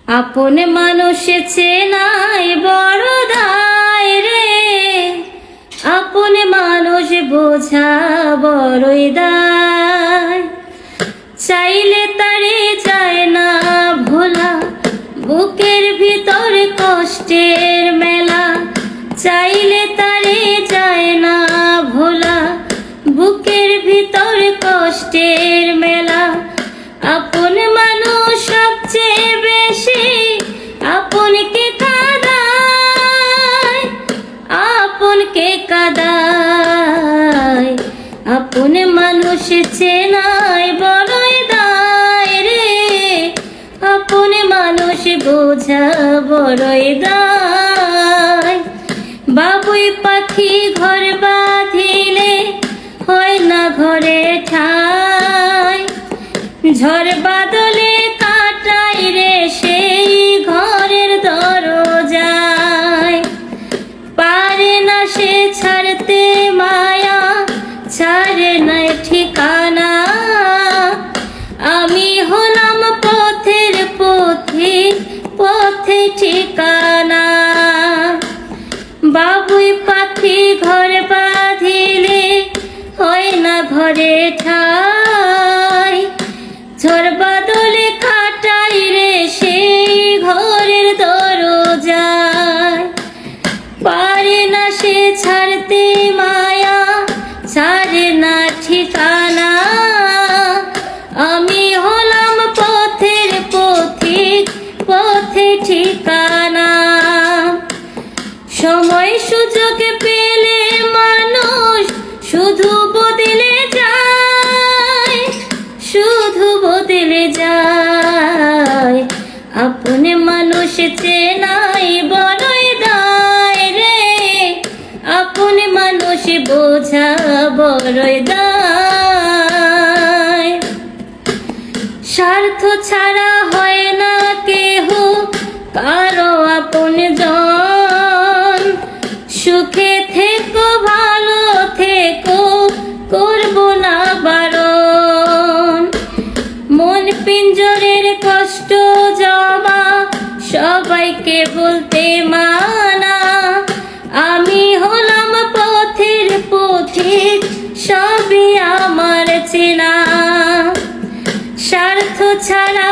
আপন মানুষ চেনাই বড় দায় রে, আপন মানুষ বোঝা বড়ই দায়। চাইলে তারে যায় না ভোলা, বুকের ভিতর কষ্টের মেলা। চাইলে তারে যায় না ভোলা, বুকের ভিতর কষ্টের মেলা। আপন মানুষ সবচেয়ে বেশি আপনকে কাঁদায়, আপনকে কাঁদায়। আপন মানুষ চেনাই বড়ই দায় রে, আপন মানুষ বোঝা বড়ই দায়। বাবুই পাখি ঘর বাঁধিলে হয় না ঘরে ঠাই, ঝড় বাদলে কাটাই রে সেই ঘরের দরজায়। পারে না সে ছাড়তে মায়া, ছাড়ে নাই ঠিকানা। আমি হলাম পথের পথিক, পথে ঠিকানা। বাবুই পাখি ঘর বাঁধিলে হয় না ঘরে ঠাই, ঝড় বাদলে কাটাই রে সেই ঘরের দরজায়। পারে না সে ছাড়তে মায়া, ছাড়ে না ঠিকানা। আমি হলাম পথের পথিক, পথে ঠিকানা। সময় সুযোগ পেলে মানুষ শুধু বদলে যায়, শুধু বদলে যায়। আপন মানুষ চেনাই বড়ই দায় রে, আপন মানুষ বোঝা বড়ই দায়। স্বার্থ ছাড়া হয় না কেহ কারো আপন জন। সুখে থেকো ভালো থেকো, করব না বারণ। মন পিঞ্জরের কষ্ট জমা, সবাইকে বলতে মানা। আমি হলাম পথের পথিক, সবই আমার চেনা। স্বার্থ ছাড়া